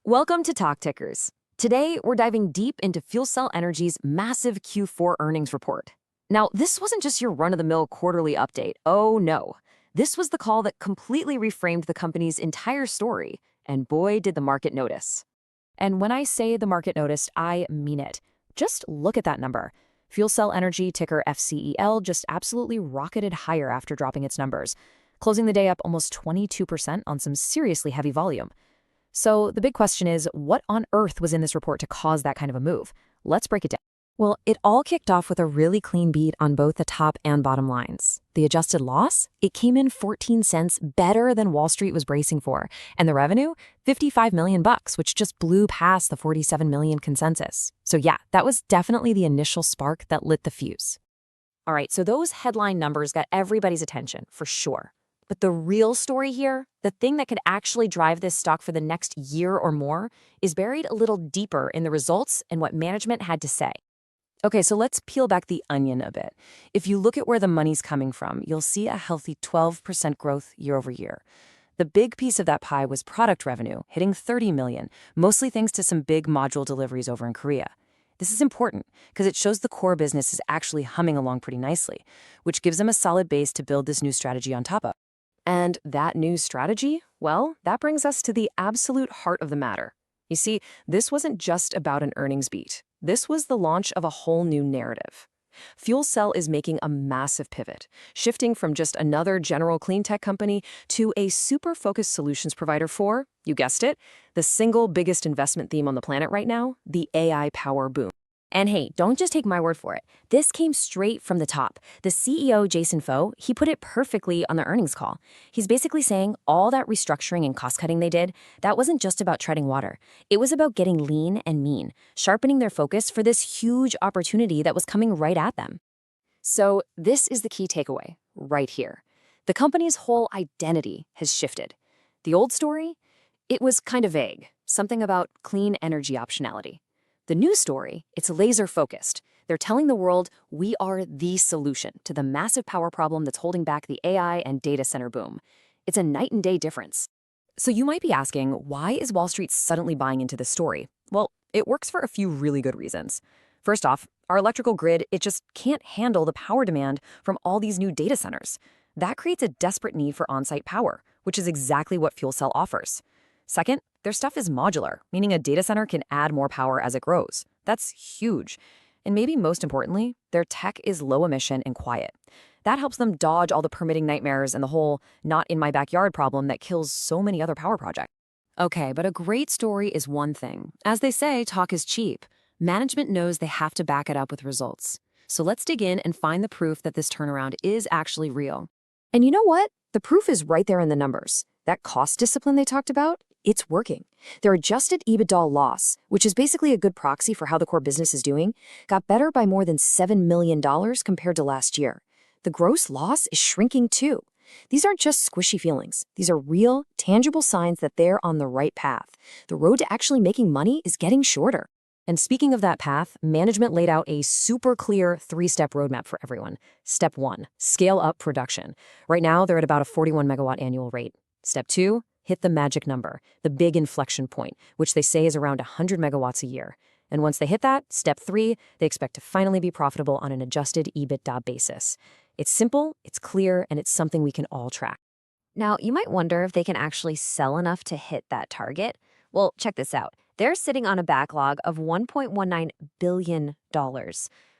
Welcome to Talk Tickers. Today, we're diving deep into FuelCell Energy's massive Q4 earnings report. Now, this wasn't just your run-of-the-mill quarterly update. Oh, no. This was the call that completely reframed the company's entire story, and boy, did the market notice. And when I say the market noticed, I mean it. Just look at that number. FuelCell Energy, ticker FCEL, just absolutely rocketed higher after dropping its numbers, closing the day up almost 22% on some seriously heavy volume. So the big question is, what on earth was in this report to cause that kind of a move? Let's break it down. Well, it all kicked off with a really clean beat on both the top and bottom lines. The adjusted loss, it came in 14 cents better than Wall Street was bracing for, and the revenue, $55 million, which just blew past the 47 million consensus. So yeah, that was definitely the initial spark that lit the fuse. All right, so those headline numbers got everybody's attention, for sure. But the real story here, the thing that could actually drive this stock for the next year or more, is buried a little deeper in the results and what management had to say. Okay, so let's peel back the onion a bit. If you look at where the money's coming from, you'll see a healthy 12% growth year over year. The big piece of that pie was product revenue, hitting 30 million, mostly thanks to some big module deliveries over in Korea. This is important because it shows the core business is actually humming along pretty nicely, which gives them a solid base to build this new strategy on top of. And that new strategy, well, that brings us to the absolute heart of the matter. You see, this wasn't just about an earnings beat. This was the launch of a whole new narrative. FuelCell is making a massive pivot, shifting from just another general clean tech company to a super-focused solutions provider for, you guessed it, the single biggest investment theme on the planet right now, the AI power boom. And hey, don't just take my word for it. This came straight from the top. The CEO, Jason Fo, he put it perfectly on the earnings call. He's basically saying all that restructuring and cost-cutting they did, that wasn't just about treading water. It was about getting lean and mean, sharpening their focus for this huge opportunity that was coming right at them. So this is the key takeaway, right here. The company's whole identity has shifted. The old story? It was kind of vague, something about clean energy optionality. The new story, it's laser-focused. They're telling the world we are the solution to the massive power problem that's holding back the AI and data center boom. It's a night and day difference. So you might be asking, why is Wall Street suddenly buying into this story? Well, it works for a few really good reasons. First off, our electrical grid, it just can't handle the power demand from all these new data centers. That creates a desperate need for on-site power, which is exactly what FuelCell offers. Second, their stuff is modular, meaning a data center can add more power as it grows. That's huge. And maybe most importantly, their tech is low emission and quiet. That helps them dodge all the permitting nightmares and the whole not in my backyard problem that kills so many other power projects. Okay, but a great story is one thing. As they say, talk is cheap. Management knows they have to back it up with results. So let's dig in and find the proof that this turnaround is actually real. And you know what? The proof is right there in the numbers. That cost discipline they talked about, it's working. Their adjusted EBITDA loss, which is basically a good proxy for how the core business is doing, got better by more than $7 million compared to last year. The gross loss is shrinking too. These aren't just squishy feelings. These are real, tangible signs that they're on the right path. The road to actually making money is getting shorter. And speaking of that path, management laid out a super clear 3-step roadmap for everyone. Step 1, scale up production. Right now, they're at about a 41 megawatt annual rate. Step 2, hit the magic number, the big inflection point, which they say is around 100 megawatts a year. And once they hit that, step 3, they expect to finally be profitable on an adjusted EBITDA basis. It's simple, it's clear, and it's something we can all track. Now, you might wonder if they can actually sell enough to hit that target. Well, check this out. They're sitting on a backlog of $1.19 billion.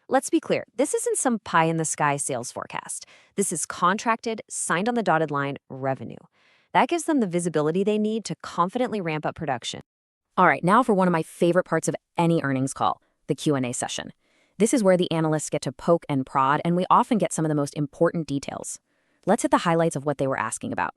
Let's be clear, this isn't some pie-in-the-sky sales forecast. This is contracted, signed on the dotted line revenue. That gives them the visibility they need to confidently ramp up production. All right, now for one of my favorite parts of any earnings call, the Q&A session. This is where the analysts get to poke and prod, and we often get some of the most important details. Let's hit the highlights of what they were asking about.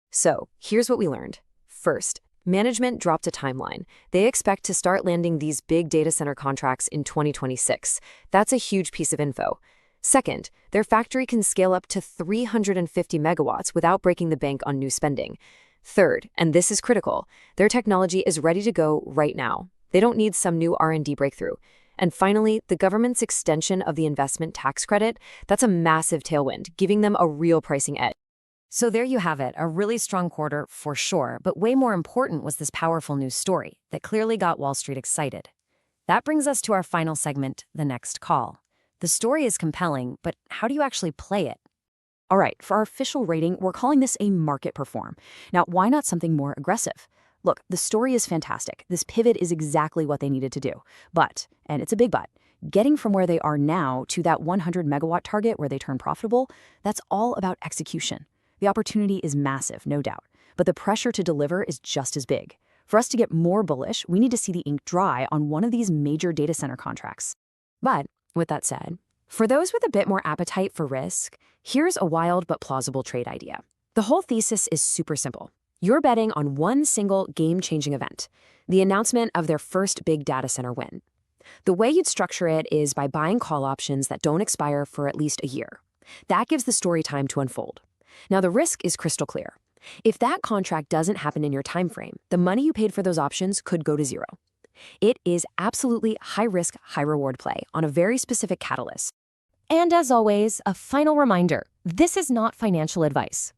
So, here's what we learned. First, management dropped a timeline. They expect to start landing these big data center contracts in 2026. That's a huge piece of info. Second, their factory can scale up to 350 megawatts without breaking the bank on new spending. Third, and this is critical, their technology is ready to go right now. They don't need some new R&D breakthrough. And finally, the government's extension of the investment tax credit, that's a massive tailwind, giving them a real pricing edge. So there you have it, a really strong quarter for sure, but way more important was this powerful news story that clearly got Wall Street excited. That brings us to our final segment, the next call. The story is compelling, but how do you actually play it? All right, for our official rating, we're calling this a market perform. Now, why not something more aggressive? Look, the story is fantastic. This pivot is exactly what they needed to do. But, and it's a big but, getting from where they are now to that 100 megawatt target where they turn profitable, that's all about execution. The opportunity is massive, no doubt, but the pressure to deliver is just as big. For us to get more bullish, we need to see the ink dry on one of these major data center contracts. But, with that said, for those with a bit more appetite for risk, here's a wild but plausible trade idea. The whole thesis is super simple. You're betting on one single game-changing event, the announcement of their first big data center win. The way you'd structure it is by buying call options that don't expire for at least a year. That gives the story time to unfold. Now, the risk is crystal clear. If that contract doesn't happen in your time frame, the money you paid for those options could go to zero. It is absolutely high-risk, high-reward play on a very specific catalyst. And as always, a final reminder, this is not financial advice.